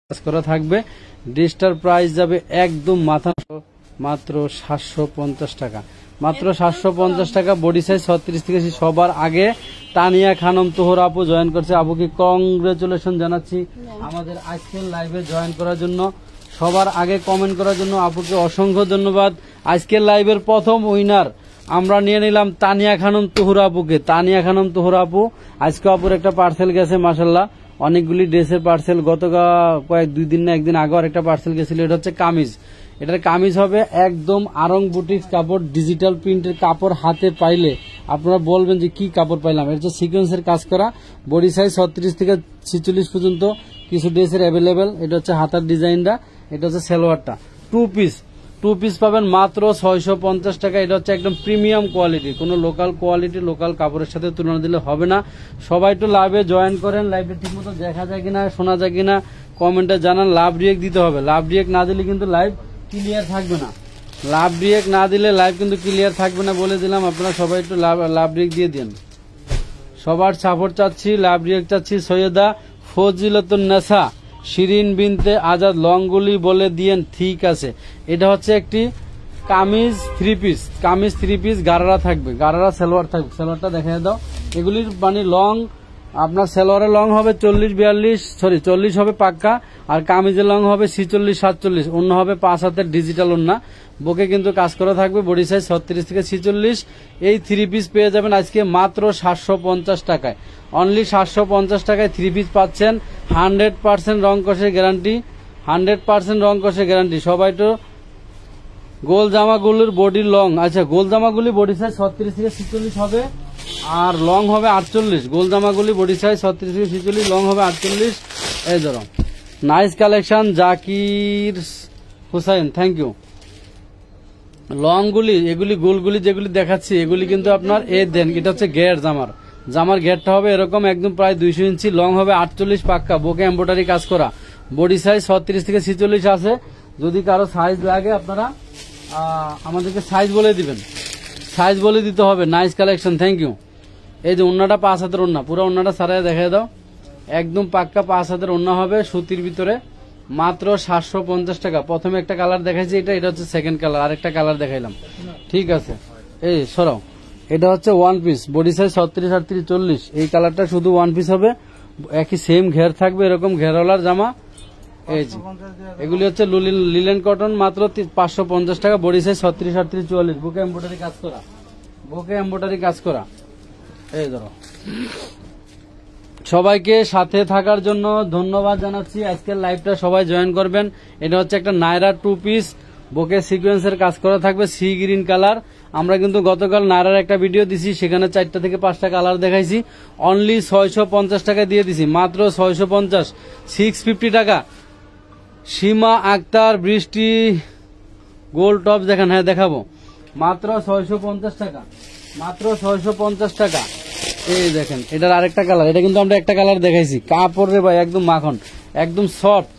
কাজ করা থাকবে। ড্রেসটার প্রাইস যাবে একদম মাথা মাত্র 750 টাকা, মাত্র 750 টাকা। বডি সাইজ 36 থেকে সবার আগে তানিয়া খানম তোহর আপু জয়েন করছে। আপুকে কংগ্রেচুলেশন জানাচ্ছি আমাদের আজকের লাইভে জয়েন করার জন্য। সবার আগে কমেন্ট করার জন্য আপুকে অসংখ্য ধন্যবাদ। আজকের লাইভের প্রথম উইনার আমরা নিয়ে নিলাম তানিয়া খানম তোহর আপুকে। তানিয়া খানম তোহর আপু, আজকে আপুর একটা পার্সেল গেছে মাশাল্লাহ, অনেকগুলি ড্রেসের পার্সেল। গত দুই দিন না একদিন আগে একটা পার্সেল গেছিল। এটা হচ্ছে কামিজ, এটার কামিজ হবে একদম আরং বুটিক্স কাপড়, ডিজিটাল প্রিন্টের কাপড়। হাতে পাইলে আপনারা বলবেন যে কি কাপড় পাইলাম। এটা হচ্ছে সিকোয়েন্সের কাজ করা, বডি সাইজ 36 থেকে 46 পর্যন্ত কিছু ড্রেসের অ্যাভেলেবেল। এটা হচ্ছে হাতার ডিজাইনটা, এটা হচ্ছে সালোয়ারটা। টু পিস পাবেন মাত্র 650 টাকা। এটা হচ্ছে একদম প্রিমিয়াম কোয়ালিটি, কোনো লোকাল কোয়ালিটি লোকাল কাপড়ের সাথে তুলনা দিলে হবে না। সবাই একটু লাইভে জয়েন করেন। লাইভে ঠিক মতো দেখা যায় কিনা, শোনা যায় কিনা কমেন্টে জানান। লাভ রিয়েক্ট দিতে হবে, লাভ রিয়েক্ট না দিলে কিন্তু লাইভ ক্লিয়ার থাকবে না। লাভ রিয়েক্ট না দিলে লাইভ কিন্তু ক্লিয়ার থাকবে না বলে দিলাম। আপনারা সবাই একটু লাভ রিয়েক্ট দিয়ে দিন। সবার সাপোর্ট চাচ্ছি, লাভ রিয়েক্ট চাচ্ছি। সৈয়দা ফজিলাতুন নেসা শিরিন বিনতে আজাদ লংগুলি বলে দিয়েন। ঠিক আছে, এটা হচ্ছে একটি কামিজ থ্রি পিস গারারা থাকবে, গারারা সালোয়ার থাকবে। সালোয়ারটা দেখা দাও। এগুলির মানে লং আপনার সালোয়ারের লং হবে 40 হবে পাক্কা, আর কামিজের লং হবে 46 47। অন্য হবে 5 হাতের ডিজিটাল ওন্না। বুকে কিন্তু কাজ করা থাকবে, বডি সাইজ 36 থেকে 46। এই থ্রি পিস পেয়ে যাবেন আজকে মাত্র 750 টাকায়। অনলি 750 টাকায় থ্রি পিস পাচ্ছেন। 100% রং কষের গ্যারান্টি, 100% রং কষের গ্যারান্টি। সবাই তো গোল জামাগুলির বডি লং, আচ্ছা গোল জামাগুলি বডি সাইজ 36 থেকে 46 হবে, আর লং হবে 48। গোল জামাগুলি বডি সাইজ 36 থেকে 46, লং হবে 48। এই ধরো nice collection Zakir Hussain, thank you. লংগুলি এগুলি গোলগুলি যেগুলি দেখাচ্ছি এগুলি কিন্তু আপনার দেন। এটা হচ্ছে গের জামার গেরটা হবে এরকম একদম প্রায় 200 ইঞ্চি, লং হবে 48 পাক্কা, বুকে এমব্রয়ডারি কাজ করা। বডি সাইজ 36 থেকে 46 আছে। যদি কারো সাইজ লাগে আপনারা আমাদেরকে সাইজ বলে দিবেন, সাইজ বলে দিতে হবে। Nice collection, thank you. এই যে ওন্নাটা 5 হাতের ওন্না, পুরো ওন্নাটা সারায় দেখাই দাও। একদম পাক্কা 5 হাতের ওন্না হবে সুতির ভিতরে, মাত্র 750 টাকা। প্রথমে একটা কালার দেখাইছি, এটা হচ্ছে সেকেন্ড কালার, আরেকটা কালার দেখাইলাম। ঠিক আছে, এই সরাও। এটা হচ্ছে ওয়ান পিস, বডি সাইজ 36 38 40। এই কালারটা শুধু ওয়ান পিস হবে, একই সেম ঘের থাকবে, এরকম ঘেরওয়ালার জামা। এই যে এগুলি হচ্ছে লিলেন কটন, মাত্র 550 টাকা। Body size 36 38 44। বুকে এমব্রয়ডারি কাজ করা, বুকে এমব্রয়ডারি কাজ করা। এই ধরো, সবাইকে সাথে থাকার জন্য ধন্যবাদ জানাচ্ছি। আজকের লাইভটা সবাই জয়েন করবেন। এটা হচ্ছে একটা নায়রা টু পিস, বুকে সিকোয়েন্সের কাজ করা থাকবে, সি গ্রিন কালার। আমরা কিন্তু গতকাল নায়রার একটা ভিডিও দিছি, সেখানে 4টা থেকে 5টা কালার দেখাইছি। অনলি 650 টাকা দিয়ে দিছি, মাত্র 650। 650 টাকা। সীমা আক্তার বৃষ্টি গোল্ড টপ দেখান, হ্যাঁ দেখাবো। মাত্র 650 টাকা, মাত্র 650 টাকা। এই দেখেন, এটার আরেকটা কালার। এটা কিন্তু আমরা একটা কালার দেখাইছি। কাপড় রে ভাই একদম মাখন, একদম সফট।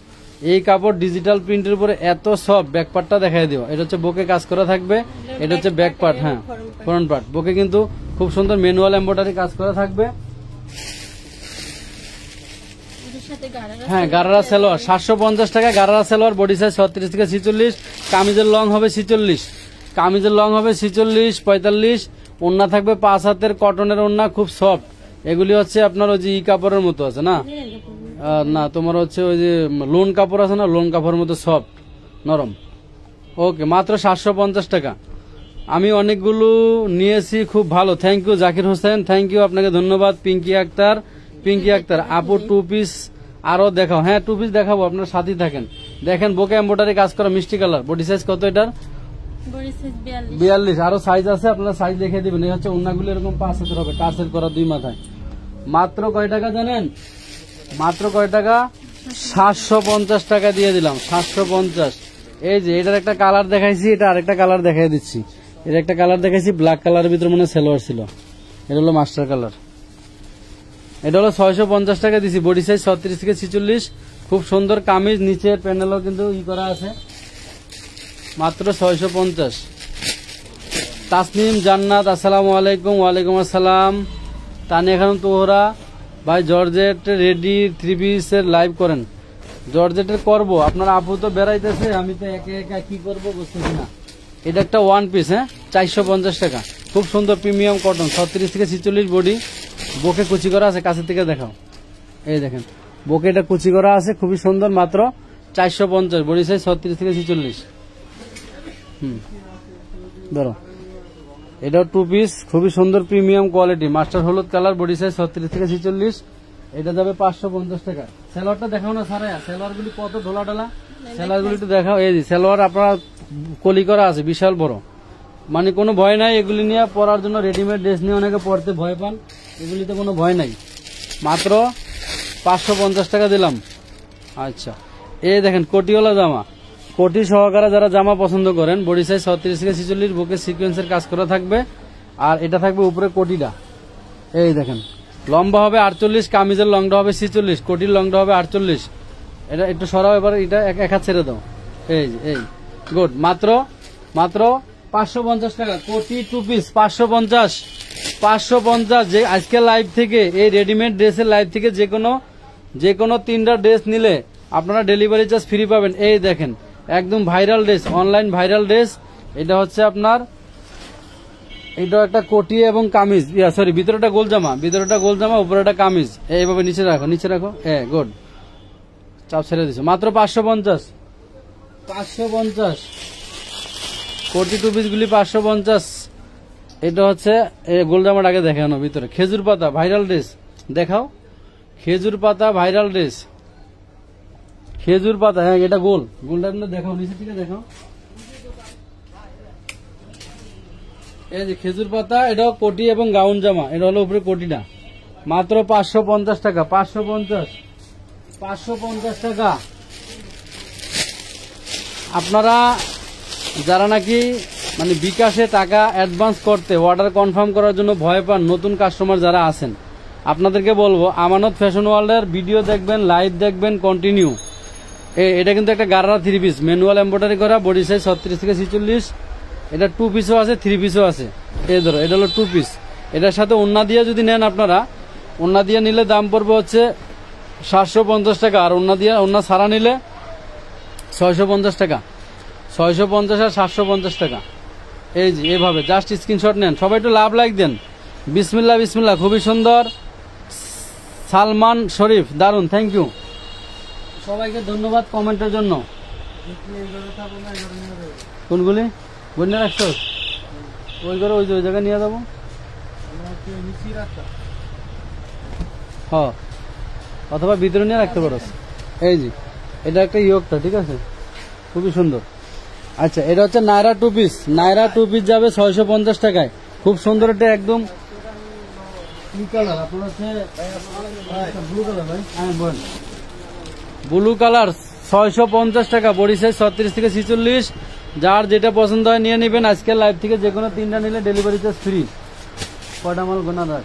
এই কাপড় ডিজিটাল প্রিন্টের উপরে এত সফট। ব্যাক পার্টটা দেখাই দিও। এটা হচ্ছে বুকে কাজ করা থাকবে, এটা হচ্ছে ব্যাক পার্ট, হ্যাঁ ফ্রন্ট পার্ট। বুকে কিন্তু খুব সুন্দর ম্যানুয়াল এমব্রয়ডারি কাজ করা থাকবে। হ্যাঁ গারারা সালোয়ার 750 টাকা, গারারা সালোয়ার। বডি সাইজ 36 থেকে 46। কামিজের লং হবে 46, কামিজের লং হবে 46 45। ওন্না থাকবে 5 হাতের কটনের ওন্না, খুব সফট। এগুলি হচ্ছে আপনার ওই যে কাপড়ের মতো আছে না, না তোমার হচ্ছে ওই যে লোন কাপড় আছে না, লোন কাপড়ের মতো সফট নরম। ওকে, মাত্র 750 টাকা। আমি অনেকগুলো নিয়েছি, খুব ভালো। Thank you Zakir Hossain, thank you, আপনাকে ধন্যবাদ। পিঙ্কি আক্তার আপু টু পিস আরো দেখাও। হ্যাঁ টু পিস দেখাবো, আপনার সাথেই থাকেন। দেখেন বুকে এমব্রয়ডারি কাজ করা, মিষ্টি কালার। বডি সাইজ কত এটার? 42। আরো সাইজ আছে, আপনারা সাইজ দেখে দিবেন। এই হচ্ছে ওন্নাগুলো এরকম 5 হাতের হবে, টার্সেল করা 2 মাথায়। মাত্র কয় টাকা জানেন? মাত্র কয় টাকা? 750 টাকা দিয়ে দিলাম, 750। এই যে এটার একটা কালার দেখাইছি, এটা আরেকটা কালার দেখাই দিচ্ছি। এটা একটা কালার দেখাইছি ব্ল্যাক কালারের ভিতরে মনে সালোয়ার ছিল, এটা হলো মাস্টার কালার। এটা হলো 650 টাকা দিছি। বডি সাইজ 36 থেকে 46। খুব সুন্দর কামিজ, নিচে প্যানেলও কিন্তু করা আছে, মাত্র 650। তাসনিম জান্নাত আসসালামু আলাইকুম। ওয়ালাইকুম আসসালাম। তানিয়া খানম তোহরা ভাই জর্জেট রেডি 3 পিসের লাইভ করেন। জর্জেটের করবো, আপনার আপু তো বেড়াইতেছে, আমি তো একে একা কি করবো বুঝতেছি না। এটা একটা 1 পিস, হ্যাঁ 450 টাকা। খুব সুন্দর প্রিমিয়াম কটন, 36 থেকে 46 বডি, বুকে কুচি করা আছে। কাছে থেকে দেখাও, এই দেখেন বুকে এটা কুচি করা আছে, খুবই সুন্দর, মাত্র 450। বডি সাইজ 36 থেকে 46। ধরো এটাও 2 পিস, খুবই সুন্দর প্রিমিয়াম কোয়ালিটি, মাস্টার হলুদ কালার, বডি সাইজ 36 থেকে 46। এটা যাবে 550 টাকা। সেলোয়ারটা দেখাও না সারা, সেলোয়ার গুলি কত ঢোলা ঢালা, সেলোয়ার গুলি একটু দেখাও। এই যে সেলোয়ার আপনার কলি করা আছে, বিশাল বড়, মানে কোনো ভয় নাই। এগুলি নিয়ে পরার জন্য রেডিমেড ড্রেস নিয়ে অনেকে পরতে ভয় পান, এগুলিতে কোনো ভয় নাই। মাত্র 550 টাকা দিলাম। আচ্ছা, এই দেখেন কোটিওয়ালা জামা, কোটি সহকারে যারা জামা পছন্দ করেন, বডি সাইজ 36 থেকে 46, বুকে সিকোয়েন্সের কাজ করা থাকবে, আর এটা থাকবে উপরে কোটিটা। এই দেখেন লম্বা হবে 48, কামিজের লংটা হবে 46, কোটির লংটা হবে 48। এটা একটু সরাও, এবার এটা এক হাত ছেড়ে দাও। এই গুড, মাত্র 550 টাকা। কোটি 2 পিস 550। যে আজকে লাইভ থেকে, এই রেডিমেড ড্রেসের লাইভ থেকে যে কোনো 3টা ড্রেস নিলে আপনারা ডেলিভারি চার্জ ফ্রি পাবেন। এই দেখেন একদম viral dress, online viral dress. এটা হচ্ছে আপনার, এটা একটা কোটি এবং কামিজ, সরি ভিতরেটা গোল জামা, উপরে একটা কামিজ। এইভাবে নিচে রাখো। গুড, চাপ ছেড়ে দিছো। মাত্র 550। কোটি 2 পিস গুলি 550। এটা হচ্ছে গোল জামাটাকে দেখানো, ভিতরে খেজুর পাতা ভাইরাল ড্রেস দেখাও। খেজুর পাতা ভাইরাল ড্রেস, খেজুর পাতা, হ্যাঁ এটা গোলটা দেখাও, নিচে থেকে দেখাও। এই যে খেজুর পাতা, এটাও কোটি এবং গাউন জামা, এটা হলো উপরে কোটিটা। মাত্র 550 টাকা। 550 টাকা। আপনারা যারা নাকি মানে বিকাশে টাকা অ্যাডভান্স করতে, অর্ডার কনফার্ম করার জন্য ভয় পান, নতুন কাস্টমার যারা আছেন, আপনাদেরকে বলবো আমানত ফ্যাশন ওয়ার্ল্ডের ভিডিও দেখবেন, লাইভ দেখবেন কন্টিনিউ। এটা কিন্তু একটা গারারা 3 পিস, ম্যানুয়াল এমব্রয়ডারি করা, বডি সাইজ 36 থেকে 46। এটা 2 পিসও আছে, 3 পিসও আছে। এই ধরো, এটা হলো 2 পিস। এটার সাথে ওন্না দিয়ে যদি নেন আপনারা, ওন্না দিয়ে নিলে দাম পড়বে হচ্ছে 750 টাকা, আর ওন্না ছাড়া নিলে 650 টাকা। 650 আর 750 টাকা। এই যে এভাবে জাস্ট স্ক্রিনশট নেন, সবাই একটু লাইক দেন। বিসমিল্লাহ, খুবই সুন্দর। সালমান শরীফ, দারুন, থ্যাংক ইউ সবাইকে, ধন্যবাদ কমেন্টের জন্য। কোনগুলি বন্যা রাখছ? ওই করে ওই জায়গায় নিয়ে যাবো। হ্যাঁ, অথবা ভিতরে নিয়ে রাখতে পারো। এই যে এটা একটা ইয়োগটা, ঠিক আছে, খুবই সুন্দর। আচ্ছা, এটা হচ্ছে নায়রা 2 পিস। নায়রা 2 পিস যাবে 650 টাকায়। খুব সুন্দর, এটা একদম ব্লু কালার, 650 টাকা। বডি সাইজ 36 থেকে 46। যার যেটা পছন্দ হয় নিয়ে নেবেন। আজকের লাইভ থেকে যে কোনো 3টা নিলে ডেলিভারি চার্জ ফ্রি। কটা মাল গোনা রাখ,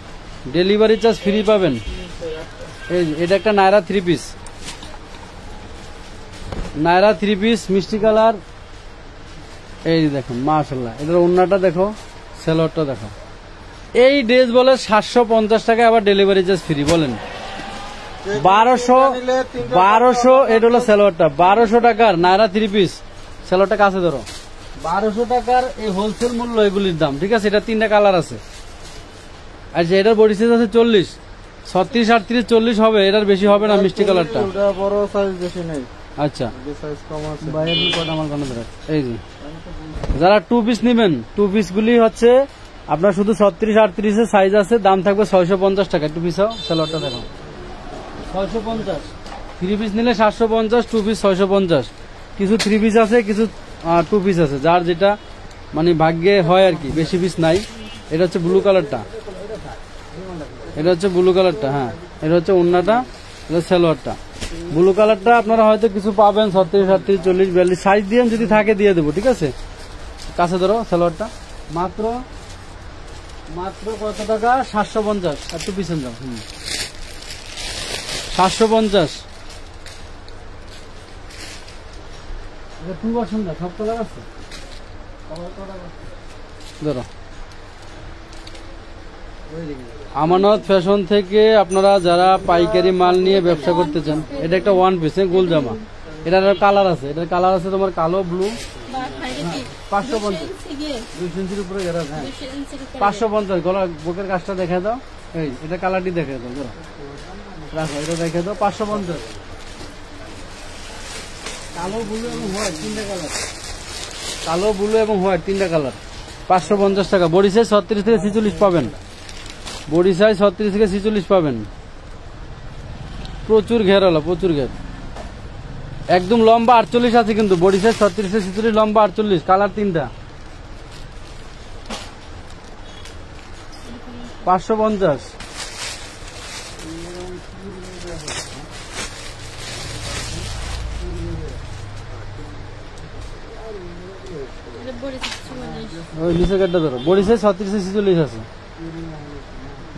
ডেলিভারি চার্জ ফ্রি পাবেন। এই এটা একটা নায়রা 3 পিস, নায়রা 3 পিস মিষ্টি কালার। এই দেখুন মাশাআল্লাহ, এটার ওন্নাটা দেখো, সেলোয়ারটা দেখো। এই ড্রেস বলে 750 টাকা, আবার ডেলিভারি চার্জ ফ্রি। বলেন 1200। এটা হলো সেলোয়ারটা, 1200 টাকার নায়রা 3 পিস। সেলোয়ারটা কাছে ধরো, 1200 টাকার এই হোলসেল মূল্য এগুলির দাম, ঠিক আছে। এটা 3টা কালার আছে। আচ্ছা, এটার বডি সাইজ আছে 40, 36, 38, 40 হবে, এটার বেশি হবে না। মিষ্টি কালারটা বড় সাইজ বেশি নেই। আচ্ছা, সাইজ কম আছে। এই যে যারা 2 পিস নেবেন, 2 পিস গুলি হচ্ছে আপনার শুধু 36, 38 এর সাইজ আছে, দাম থাকবে 650 টাকা। 2 পিস সেলোয়ারটা দেখো, 650। 3 পিস নিলে 750, 2 পিস 650। কিছু 3 পিস আছে, কিছু 2 পিস আছে, যার যেটা মানে ভাগ্যে হয় আর কি, বেশি পিস নাই। এটা হচ্ছে ব্লু কালারটা, হ্যাঁ এটা হচ্ছে ওন্নাটা, এটা সেলোয়ারটা। ব্লু কালারটা আপনারা হয়তো কিছু পাবেন 36, 38, 40, 42 সাইজ দিয়ে যদি থাকে দিয়ে দেবো, ঠিক আছে। কাছে ধরো সেলোয়ারটা, মাত্র কত টাকা? 750। একটু পিছন যাও, 750। সব কালার আছে, ধরো আমানত ফ্যাশন থেকে আপনারা যারা পাইকারি মাল নিয়ে ব্যবসা করতে চান, এটা একটা ওয়ান পিস গোল জামা, এটার কালার আছে, এটার কালার আছে তোমার কালো, ব্লু। 550, 2 ইঞ্চির উপরে ঘেরা। হ্যাঁ 550। গলা বুকের কাজটা দেখে দাও, এই এটা কালারটি দেখে দাও, রাখো এটা দেখে দাও। 550, কালো, ব্লু এবং হোয়াইট 3টা কালার, কালো, ব্লু এবং হোয়াইট 3টা কালার। 550 টাকা। বডি সাইজ 36 থেকে 46 পাবেন, বডি সাইজ 36 থেকে 46 পাবেন। প্রচুর ঘেরালা, প্রচুর ঘের, একদম লম্বা 48 আছে কিন্তু। বডি সাইজ 36 থেকে 46, লম্বা 48, কালার 3টা। 550। ওই নিচে কাটটা ধরো। বডি সাইজ 36 থেকে 46 আছে,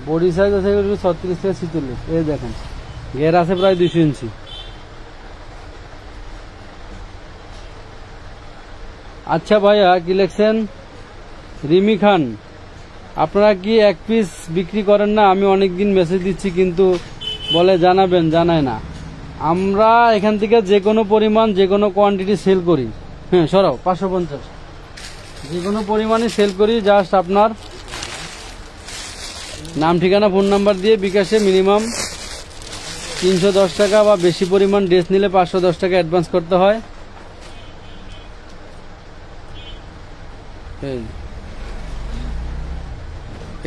বডি সাইজ আছে 36 থেকে 46। এই দেখেন ঘের আছে প্রায় 200 ইঞ্চি। আচ্ছা ভাইয়া, কি লিখছেন? রিমি খান, আপনারা কি এক পিস বিক্রি করেন না? আমি অনেকদিন মেসেজ দিচ্ছি কিন্তু বলে জানাবেন, জানায় না। আমরা এখান থেকে যে কোনো পরিমাণ, যে কোনো কোয়ান্টিটি সেল করি। হ্যাঁ সরাও। 550, যে কোনো পরিমাণে সেল করি। জাস্ট আপনার নাম, ঠিকানা, ফোন নাম্বার দিয়ে বিকাশে মিনিমাম 310 টাকা বা বেশি পরিমাণ ড্রেস নিলে 510 টাকা অ্যাডভান্স করতে হয়।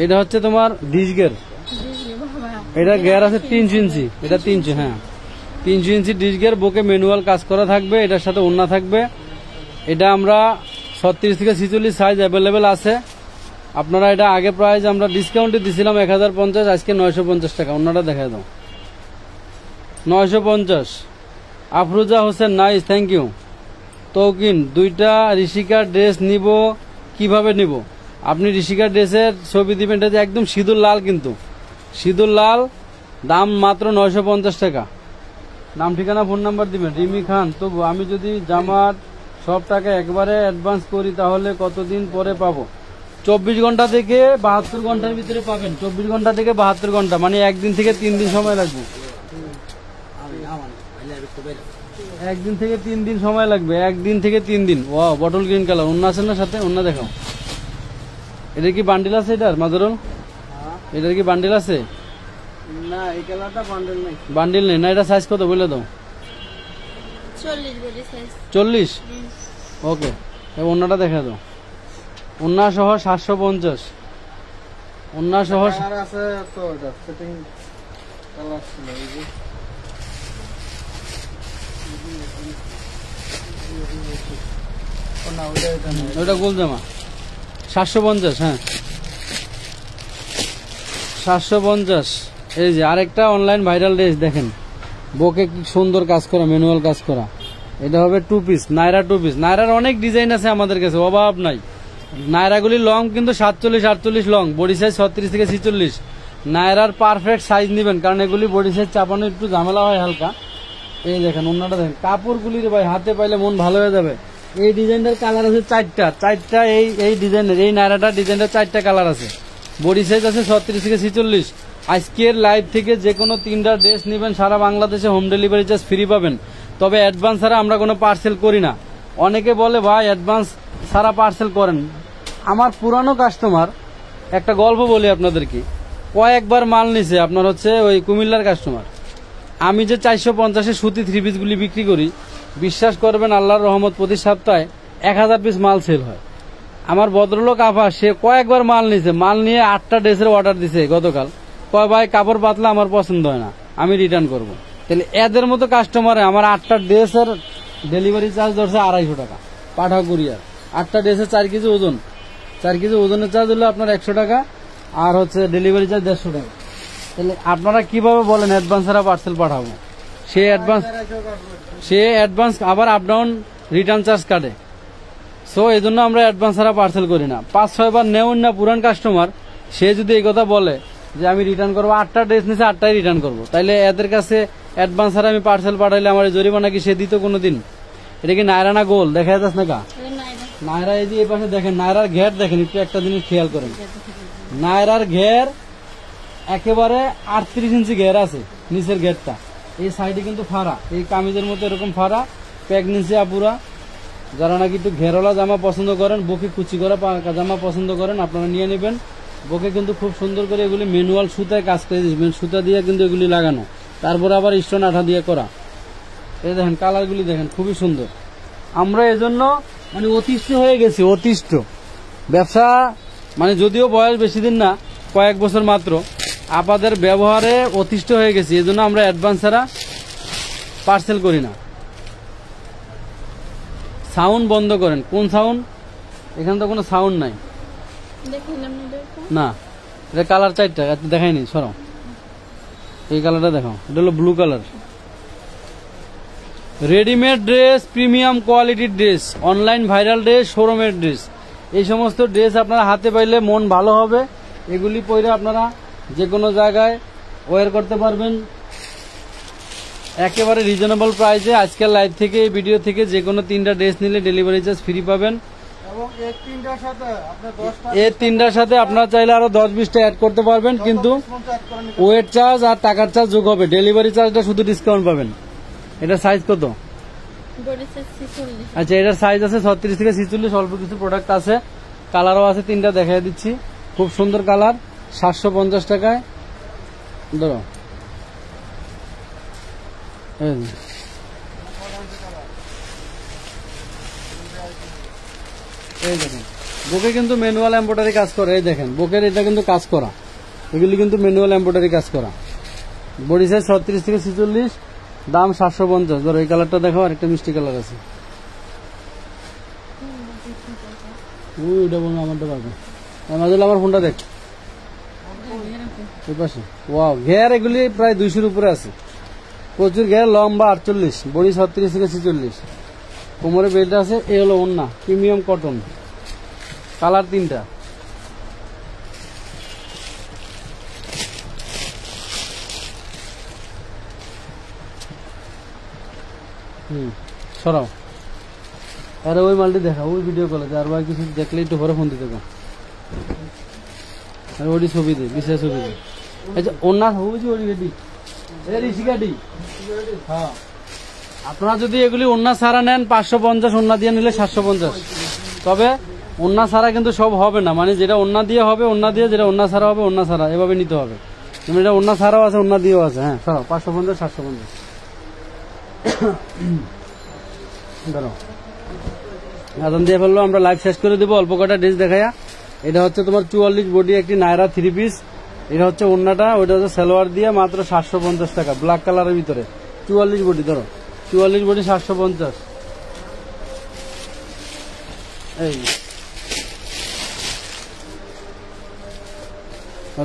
এটা হচ্ছে তোমার ডিশ গের, এটা গের আছে 3 ইঞ্চি, এটা 300। হ্যাঁ 300 ইঞ্চি ডিশ গের, বুকে ম্যানুয়াল কাজ করা থাকবে, এটার সাথে ওড়না থাকবে। এটা আমরা 36 থেকে 46 সাইজ অ্যাভেলেবেল আছে। আপনারা এটা আগে প্রাইস আমরা ডিসকাউন্টে দিছিলাম 1050, আজকে 950 টাকা। ওড়নাটা দেখায় দাও, 950। Afruza Hossain, nice, thank you. Taukin, 2টা ঋষিকার ড্রেস নিব, কিভাবে নিব? আপনি ঋষিকার ড্রেসের ছবি দিবেন, এটা একদম সিঁদুর লাল, কিন্তু সিঁদুর লাল, দাম মাত্র 950 টাকা। নাম, ঠিকানা, ফোন নাম্বার দিবেন। রিমি খান, তবু আমি যদি জামার সব টাকা একবারে অ্যাডভান্স করি তাহলে কতদিন পরে পাবো? 24 ঘন্টা থেকে 72 ঘন্টার ভিতরে পাবেন। 24 ঘন্টা থেকে 72 ঘন্টা, মানে 1 দিন থেকে 3 দিন সময় লাগবে। 1 দিন থেকে 3 দিন সময় লাগবে, 1 দিন থেকে 3 দিন। Wow, bottle green colour. ওন্না আছে না সাথে? ওন্না দেখাও। এটার কি বান্ডিল আছে? এটার মাদরুল, এটার কি বান্ডিল আছে? না, এই কালারটা বান্ডেল নেই। বান্ডিল নেই না? এটা সাইজ কত বলে দাও? 40 বডি সাইজ। 40? ওকে, ওন্নাটা দেখা দাও। ওন্না সহ 750, ওন্না সহ। কালার আছে তো, এটা সেটিং কালার ছিল এই যে। ও না, ওটা না, ওটা গোল জামা 750। হ্যাঁ 750। এই যে আরেকটা অনলাইন ভাইরাল ড্রেস দেখেন, বুকে কি সুন্দর কাজ করা, ম্যানুয়াল কাজ করা। এটা হবে 2 পিস, নায়রা 2 পিস। নায়রার অনেক ডিজাইন আছে আমাদের কাছে, অভাব নাই। নায়রাগুলি লং কিন্তু 47, 48 লং, বডি সাইজ 36 থেকে 46। নায়রার পারফেক্ট সাইজ নেবেন, কারণ এগুলি বডি সাইজ চাপানো একটু ঝামেলা হয় হালকা। এই দেখেন ওন্নাটা দেখেন, কাপড়গুলির ভাই হাতে পাইলে মন ভালো হয়ে যাবে। এই ডিজাইনটার কালার আছে 4টা। এই ডিজাইনের, এই নায়রাটার ডিজাইনটার 4টা কালার আছে। বডি সাইজ আছে 36 থেকে 46। আজকের লাইভ থেকে যে কোনো 3টা ড্রেস নেবেন, সারা বাংলাদেশে হোম ডেলিভারি চার্জ ফ্রি পাবেন। তবে অ্যাডভান্স ছাড়া আমরা কোনো পার্সেল করি না। অনেকে বলে ভাই অ্যাডভান্স ছাড়া পার্সেল করেন। আমার পুরানো কাস্টমার, একটা গল্প বলি আপনাদেরকে, কয়েকবার মাল নিছে, আপনার হচ্ছে ওই কুমিল্লার কাস্টমার। আমি যে 450 সুতি 3 পিসগুলি বিক্রি করি, বিশ্বাস করবেন আল্লাহর রহমত, প্রতি সপ্তাহে 1000 পিস মাল সেল হয়। আমার ভদ্রলোক আফা, সে কয়েকবার মাল নিছে, মাল নিয়ে 8টা ড্রেসের অর্ডার দিছে গতকাল। কয় ভাই কাপড় পাতলা আমার পছন্দ হয় না, আমি রিটার্ন করব। তাহলে এদের মতো কাস্টমারে আমার 8টা ড্রেসের ডেলিভারি চার্জ ধরছে 250 টাকা, পাঠাও কুরিয়ার। 8টা ড্রেসের 4 কেজি ওজন, 4 কেজি ওজনের চার্জ হলো আপনার 100 টাকা, আর হচ্ছে ডেলিভারি চার্জ 150 টাকা। তাহলে আপনারা কিভাবে বলেন অ্যাডভান্স ছাড়া পার্সেল পাঠাবো? সে অ্যাডভান্স আবার আপ ডাউন রিটার্ন চার্জ কাটে। সো এই জন্য আমরা অ্যাডভান্স ছাড়া পার্সেল করি না। 5-6 বার নেউন না পুরান কাস্টমার, সে যদি এই কথা বলে যে আমি রিটার্ন করবো, 8টা ড্রেস নিচ্ছে 8টাই রিটার্ন করবো, তাইলে এদের কাছে অ্যাডভান্স ছাড়া আমি পার্সেল পাঠাইলে আমার জরিমানা কি সে দিত কোনোদিন? এটা কি নায়রা না গোল দেখা যাচ্ছে না? কা নায়রা, এই যে এই পাশে দেখেন নায়রার ঘের দেখেন, একটু একটা জিনিস খেয়াল করেন, নায়রার ঘের একেবারে 38 ইঞ্চি ঘের আছে নিচের ঘেরটা, এই সাইডে কিন্তু ফাড়া, এই কামিজের মতো এরকম ফাড়া, প্রেগনেন্সি আপুরা যারা নাকি একটু ঘেরওয়ালা জামা পছন্দ করেন, বুকে কুচি করা জামা পছন্দ করেন, আপনারা নিয়ে নেবেন। বুকে কিন্তু খুব সুন্দর করে এগুলি ম্যানুয়াল সুতায় কাজ করে দিয়েছেন, সুতা দিয়ে কিন্তু এগুলি লাগানো, তারপরে আবার স্টোন আঠা দিয়ে করা। এই দেখেন কালারগুলি দেখেন খুবই সুন্দর। আমরা এজন্য মানে অতিষ্ঠ হয়ে গেছি, অতিষ্ঠ ব্যবসা, মানে যদিও বয়স বেশি দিন না, কয়েক বছর মাত্র, আপনাদের ব্যবহারে অতিষ্ঠ হয়ে গেছি, এজন্য আমরা অ্যাডভান্স ছাড়া পার্সেল করি না। সাউন্ড বন্ধ করেন। কোন সাউন্ড? এখানে তো কোনো সাউন্ড নাই। দেখেন আপনি দেখুন না, এটা কালার 4টা দেখাইনি, সরাও। এই কালারটা দেখাও, এটা হলো blue colour. Readymade dress, premium কোয়ালিটির ড্রেস, অনলাইন ভাইরাল ড্রেস, শোরুমের ড্রেস, এই সমস্ত ড্রেস আপনারা হাতে পাইলে মন ভালো হবে। এগুলি পরে আপনারা যে কোনো জায়গায় ওয়্যার করতে পারবেন একেবারে রিজনেবল প্রাইসে। আজকের লাইভ থেকে, এই ভিডিও থেকে যে কোনো 3টা ড্রেস নিলে ডেলিভারি চার্জ ফ্রি পাবেন। এবং এই 3টার সাথে আপনি 10টা এই 3টার সাথে আপনারা চাইলে আরো 10-20টা অ্যাড করতে পারবেন, কিন্তু অ্যাড করে নিতে ওয়েট চার্জ আর টাকার চার্জ যোগ হবে, ডেলিভারি চার্জটা শুধু ডিসকাউন্ট পাবেন। এটা সাইজ কত? Body size 46। আচ্ছা, এটার সাইজ আছে 36 থেকে 46, অল্প কিছু প্রোডাক্ট আছে, কালারও আছে 3টা দেখাই দিচ্ছি, খুব সুন্দর কালার। 750 টাকায় ধরো। এই দেখেন বুকে কিন্তু ম্যানুয়াল এমব্রয়ডারি কাজ করে, এই দেখেন বুকের এটা কিন্তু কাজ করা, এগুলি কিন্তু ম্যানুয়াল এমব্রয়ডারি কাজ করা। বডি সাইজ 36 থেকে 46, দাম 750। ধরো এই কালারটা দেখো, আর একটা মিষ্টি কালার আছে, ওইটা বলবো আমারটা পারবে। আমাদের আমার ফোনটা দেখ এই পাশে। ওয়াও, ঘের এগুলি প্রায় 200-র উপরে আছে, প্রচুর ঘের, লম্বা 48, বডি 36 থেকে 46, কোমরে বেল্ট আছে। এই হলো ওন্না, প্রিমিয়াম কটন, কালার 3টা। সরাও, আরে ওই মালটি দেখা, ওই ভিডিও কলে আর ভাই কিছু দেখলে একটু পরে ফোন দিতে গো, আর ওটি ছবি দে, বিশেষ ছবি দে। আচ্ছা ওন্না হবুছি, ওটি রেডি, ঋষিকাডি। হ্যাঁ, আপনারা যদি এগুলি ওন্না ছাড়া নেন 550, ওন্না দিয়ে নিলে 750। তবে ওন্না ছাড়া কিন্তু সব হবে না, মানে যেটা ওন্না দিয়ে হবে ওন্না দিয়ে, যেটা ওন্না ছাড়া হবে ওন্না ছাড়া, এভাবে নিতে হবে। যেমন এটা ওন্না ছাড়াও আছে, ওন্না দিয়েও আছে। হ্যাঁ সরাও, 550, 750। ধরো আদান দিয়ে ফেললো, আমরা লাইভ শেষ করে দেবো অল্প কটা ড্রেস দেখায়া। এটা হচ্ছে তোমার 44 বডি একটি নায়রা 3 পিস, এটা হচ্ছে ওন্নাটা, ওইটা হচ্ছে সালোয়ার দিয়ে, মাত্র 750 টাকা, ব্ল্যাক কালারের ভিতরে 44 বডি। ধরো 44 বডি 750। এই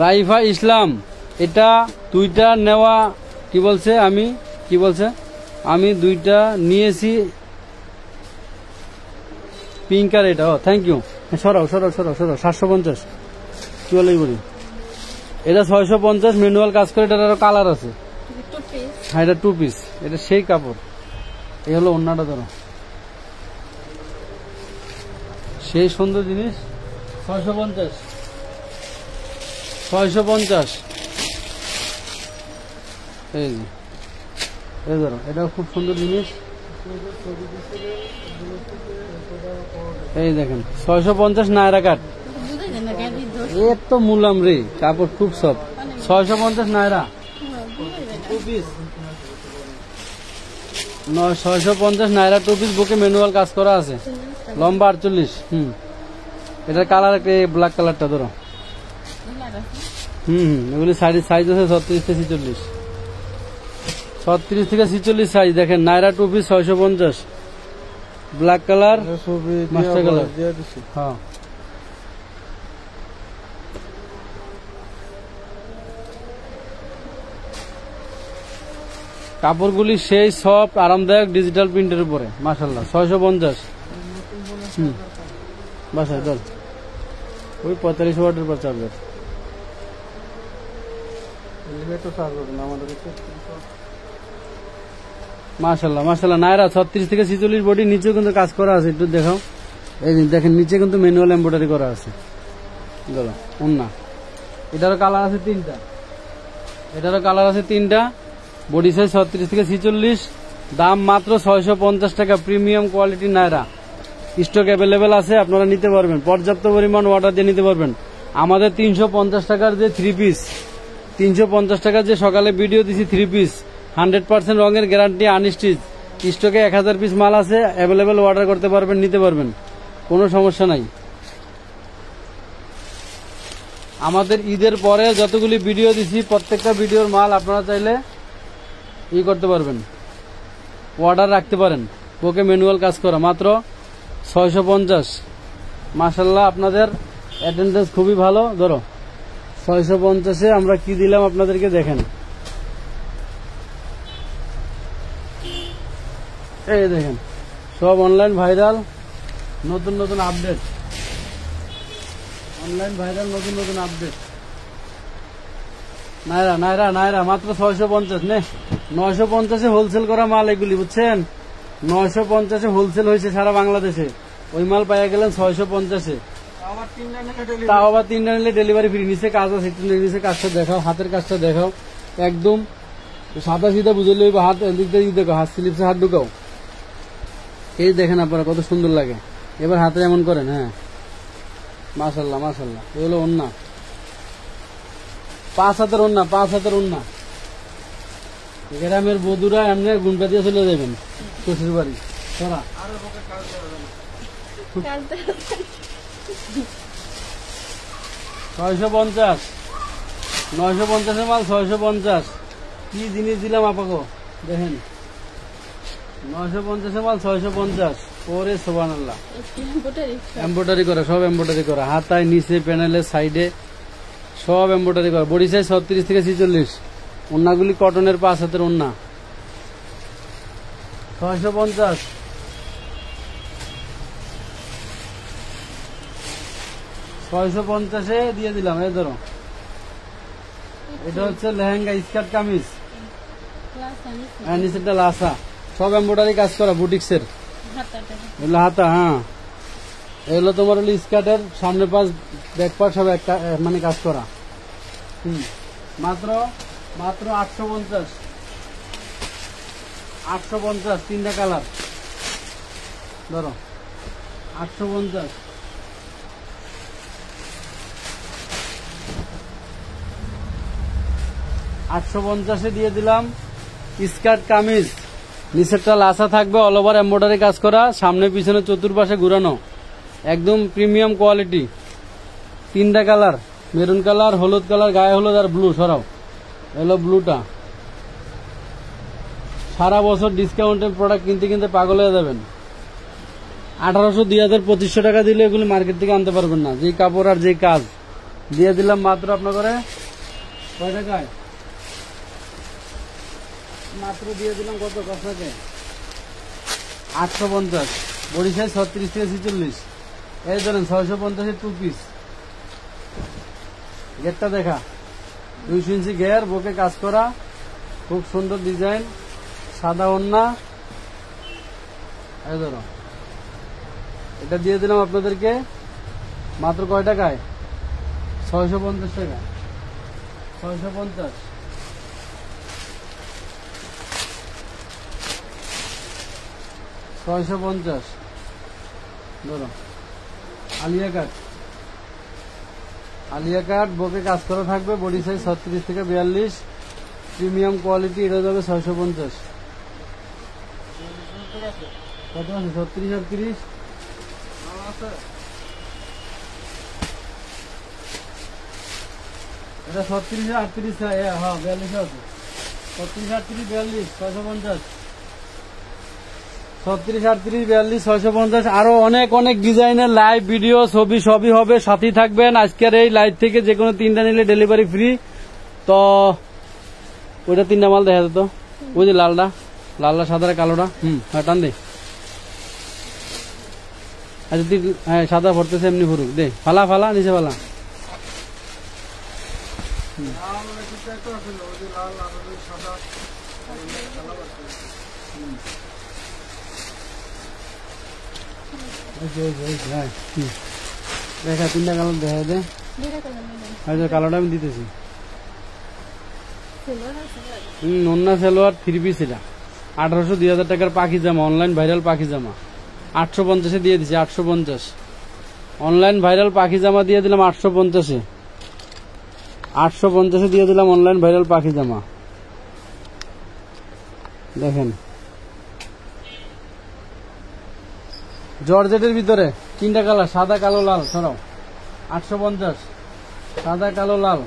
রাইফা ইসলাম, এটা 2টা নেওয়া, কি বলছে আমি 2টা নিয়েছি, পিঙ্ক আর এটা। ও থ্যাংক ইউ। সরাও 750, 44 বডি। এটা 650, ম্যানুয়াল কাজ করে, এটার আরো কালার আছে। হ্যাঁ এটা 2 পিস, এটা সেই কাপড়। এই হলো ওন্নাটা, ধরো সেই সুন্দর জিনিস। 650। এই যে এই ধরো, এটাও খুব সুন্দর জিনিস। এই দেখেন 650 নায়রা কাট, এর তো মুলাম রে, কাপড় খুব সব। 650 নায়রা 2 পিস, 650 নায়রা 2 পিস, বুকে ম্যানুয়াল কাজ করা আছে, লম্বা 48। এটার কালার ব্ল্যাক কালারটা ধরো। এগুলি সাইজ আছে 36 থেকে 46, 36 থেকে 46 সাইজ। দেখেন Naira 2 piece 650, black colour, master colour. হ্যাঁ কাপড়গুলি সেই সফট, আরামদায়ক, ডিজিটাল প্রিন্টের উপরে, মাশাআল্লাহ। 650। বাসায় চল, ওই 45 ওয়াটের পর চার্জার। মাশাআল্লাহ নায়রা 36 থেকে 46 বডি, নিচেও কিন্তু কাজ করা আছে, একটু দেখাও। এই দেখেন নিচে কিন্তু ম্যানুয়াল এমব্রয়ডারি করা আছে। ওন্না, এটারও কালার আছে 3টা। এটারও কালার আছে 3টা, বডি সাইজ 36 থেকে 46, দাম মাত্র 650 টাকা। Premium quality Naira, stock available আছে, আপনারা নিতে পারবেন, পর্যাপ্ত পরিমাণ অর্ডার দিয়ে নিতে পারবেন। আমাদের 350 টাকার যে 3 পিস, 350 টাকার যে সকালে ভিডিও দিছি 3 পিস, 100% রঙের গ্যারান্টি, আনস্টিচ, স্টকে 1000 পিস মাল আছে, অ্যাভেলেবেল অর্ডার করতে পারবেন, নিতে পারবেন, কোনো সমস্যা নাই। আমাদের ঈদের পরে যতগুলি ভিডিও দিছি প্রত্যেকটা ভিডিওর মাল আপনারা চাইলে করতে পারবেন, অর্ডার রাখতে পারেন। ওকে ম্যানুয়াল কাজ করা, মাত্র 650। মাশাআল্লাহ, আপনাদের অ্যাটেন্ডেন্স খুবই ভালো। ধরো 650-এ আমরা কি দিলাম আপনাদেরকে দেখেন। এই দেখেন, সব অনলাইন ভাইরাল, নতুন নতুন আপডেট, অনলাইন ভাইরাল, নতুন নতুন আপডেট। নায়রা নায়রা নায়রা মাত্র 650 নে। 950-এ হোলসেল করা মাল এগুলি, বুঝছেন? 950-এ হোলসেল হয়েছে সারা বাংলাদেশে, ওই মাল পাইয়া গেলেন 650-এ। তাও আবার 3টা নিলে ডেলিভারি ফ্রি। নিচে কাজ আছে, একটু নিচে কাজটা দেখাও, হাতের কাজটা দেখাও, একদম সাদা সিধা বুঝলে হাত এদিক দিয়ে দেখো, হাত স্লিপসে হাত ঢুকাও। এই দেখেন আপনারা কত সুন্দর লাগে। এবার হাতে এমন করেন, হ্যাঁ, মাশাআল্লাহ মাশাআল্লাহ। এগুলো ওন্না, 5 হাতের ওন্না, 5 হাতের ওন্না। গ্রামের বধুরা এমনি গুনপা দিয়ে চলে যাবেন শ্বশুর বাড়ি। তোরা 650, 950-এর মাল 650। কি জিনিস দিলাম আপাকে, দেখেন 950-এর মাল 650। ওরে সুবহানাল্লাহ, এমব্রয়ডারি করা, সব এমব্রয়ডারি করা, হাতায়, নিচে, প্যানেলের সাইডে সব এমব্রয়ডারি করা। বডি সাইজ 36 থেকে 46, ওন্নাগুলি কটনের 5 হাতের ওন্না। 650, 650-এ দিয়ে দিলাম। এই ধরো, এটা হচ্ছে লেহেঙ্গা, স্কার্ট, কামিজ, নিচেরটা লাসা, সব এমব্রয়ডারি কাজ করা, বুটিক্সের। এগুলো হাতা, হ্যাঁ, এগুলো তোমার হলো স্কার্টের সামনে পাশ, ব্যাক পাশ সব একটা মানে কাজ করা। মাত্র মাত্র 850, 850, 3টা কালার। ধরো 850, 850-এ দিয়ে দিলাম। স্কার্ট, কামিজ, নিচেরটা লাসা থাকবে, অল ওভার এমব্রয়ডারি কাজ করা, সামনে পিছনে চতুর্পাশে ঘুরানো, একদম প্রিমিয়াম কোয়ালিটি। 3টা কালার, মেরুন কালার, হলুদ কালার, গায়ে হলুদ আর ব্লু। সরাও, এলো ব্লুটা। সারা বছর ডিসকাউন্টের প্রোডাক্ট কিনতে কিনতে পাগল হয়ে যাবেন। 1800, 2000, 2500 টাকা দিলে এগুলি মার্কেট থেকে আনতে পারবেন না, যে কাপড় আর যে কাজ। দিয়ে দিলাম মাত্র আপনার করে কয় টাকায়, মাত্র দিয়ে দিলাম কত আপনাকে, 850। বডি সাইজ 36 থেকে 46। এই ধরেন 650-এর 2 পিস। গেটটা দেখা, 2 ইঞ্চি ঘের, বুকে কাজ করা, খুব সুন্দর ডিজাইন, সাদা ওন্না। এই ধরো, এটা দিয়ে দিলাম আপনাদেরকে মাত্র কয় টাকায়, 650 টাকা। 650, 650। ধরো আলিয়া কাট, আলিয়া কাট, বুকে কাজ করা থাকবে, বডি সাইজ 36 থেকে 42, প্রিমিয়াম কোয়ালিটি। এটা যাবে 650। কত আছে, 36, 38? এটা 36, 38, হ্যাঁ 42 আছে। 36, 38, 42, 650। 36, 38, 42, 650। আরো অনেক অনেক ডিজাইনের লাইভ ভিডিও, ছবি সবই হবে, সাথেই থাকবেন। আজকের এই লাইভ থেকে যে কোনো 3টা নিলে ডেলিভারি ফ্রি। তো ওইটা 3টা মাল দেখা যেত, ওই যে লালটা, লালটা, সাদা, কালোটা। হ্যাঁ, টান দে। আচ্ছা, হ্যাঁ, সাদা ভরতেছে, এমনি ভরুক দে, ফালা ফালা, নিচে ফালা। দেখা 3টা কালার দেখা দে। আচ্ছা, কালোটা আমি দিতেছি। সিলভার আছে নন্না সালোয়ার 3 পিস এটা 1800-2000 টাকার পাখি জামা, অনলাইন ভাইরাল পাখি জামা 850-এ দিয়ে দিছি। 850 অনলাইন ভাইরাল পাখি জামা দিয়ে দিলাম 850-এ। 850-এ দিয়ে দিলাম অনলাইন ভাইরাল পাখি জামা। দেখেন জর্জেটের ভিতরে 3টা কালার, সাদা কালো লাল। সরাও 850, সাদা কালো লাল,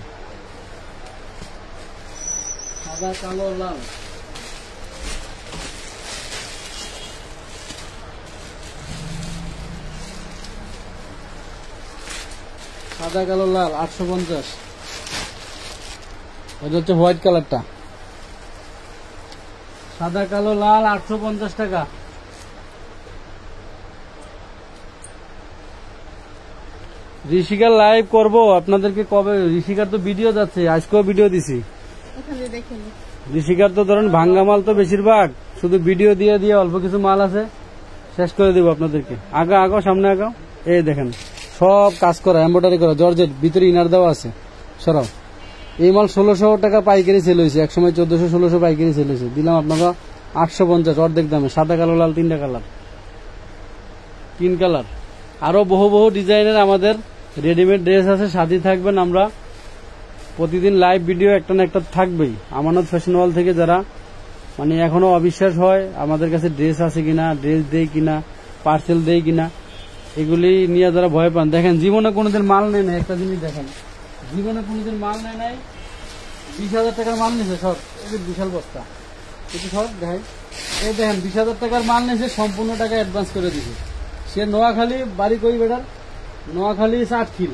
সাদা কালো লাল। সাদা কালো লাল 850। এটা হচ্ছে হোয়াইট কালারটা, সাদা কালো লাল 850 টাকা। ঋষিকার লাইভ করব আপনাদেরকে কবে? ঋষিকার তো ভিডিও যাচ্ছে, আজকেও ভিডিও দিছি। ওখানে দেখেন ঋষিকার তো ধরেন ভাঙ্গা মাল তো বেশিরভাগ, শুধু ভিডিও দিয়ে দিয়ে অল্প কিছু মাল আছে শেষ করে দেবো আপনাদেরকে। আগাও সামনে আগাও। এই দেখেন সব কাজ করা, এমব্রয়ডারি করা, জর্জেট, ভিতরে ইনার দেওয়া আছে। সরাও। এই মাল 1600 টাকা পাইকারি সেল হয়েছে, একসময় 1400-1600 পাইকারি সেল হয়েছে। দিলাম আপনারা 850 অর্ধেক দামে। সাদা কালো লাল 3টা কালার, 3 কালার। আরো বহু বহু ডিজাইনের আমাদের রেডিমেড ড্রেস আছে, সাথে থাকবেন। আমরা প্রতিদিন লাইভ ভিডিও একটা না একটা থাকবেই। আমানত ফ্যাশন ওয়াল থেকে যারা মানে এখনো অবিশ্বাস হয় আমাদের কাছে ড্রেস আছে কিনা, ড্রেস দেই কিনা, পার্সেল দেই কিনা, এগুলি নিয়ে যারা ভয় পান, দেখেন জীবনে কোনোদিন মাল নেয় না। একটা জিনিস দেখেন, জীবনে কোনোদিন মাল নেয় নাই, 20,000 টাকার মাল নিয়েছে সব। এই বিশাল বস্তা, একটু সব দেখেন। এই দেখেন 20,000 টাকার মাল নিয়েছে, সম্পূর্ণ টাকা অ্যাডভান্স করে দিয়েছে। সে নোয়াখালী বাড়ি কই বেটার, নোয়াখালী চাটখিল,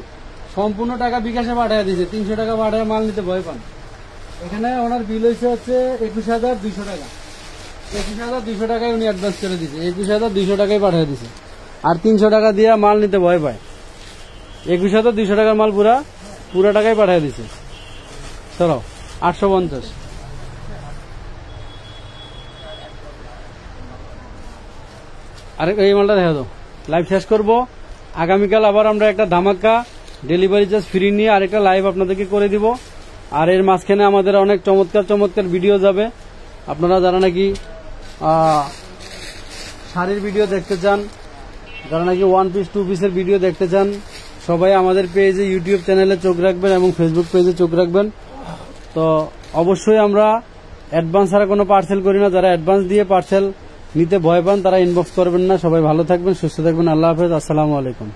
সম্পূর্ণ টাকা বিকাশে পাঠিয়ে দিয়েছে। 300 টাকা পাঠিয়ে মাল নিতে ভয় পান। এখানে ওনার বিল হচ্ছে 21,200 টাকা। 21,200 টাকায় উনি অ্যাডভান্স করে দিয়েছে, 21,200 টাকায় পাঠিয়ে দিয়েছে। আর 300 টাকা দিয়ে মাল নিতে ভয় পায়। 21,200 টাকার মাল পুরা টাকায় পাঠিয়ে দিয়েছে। চলো 850। আরে এই মালটা দেখা দাও, লাইভ শেষ করবো। আগামীকাল আবার আমরা একটা ধামাকা ডেলিভারি চার্জ ফ্রি নিয়ে আরেকটা লাইভ আপনাদেরকে করে দিব। আর এর মাঝখানে আমাদের অনেক চমৎকার চমৎকার ভিডিও যাবে। আপনারা যারা নাকি শাড়ির ভিডিও দেখতে চান, যারা নাকি 1 পিস 2 পিসের ভিডিও দেখতে চান, সবাই আমাদের পেজে, ইউটিউব চ্যানেলে চোখ রাখবেন এবং ফেসবুক পেজে চোখ রাখবেন। তো অবশ্যই আমরা অ্যাডভান্স ছাড়া কোনো পার্সেল করি না। যারা অ্যাডভান্স দিয়ে পার্সেল নিতে ভয় পান তারা ইনবক্স করবেন না। সবাই ভালো থাকবেন, সুস্থ থাকবেন। আল্লাহ হাফেজ, আসসালামু আলাইকুম।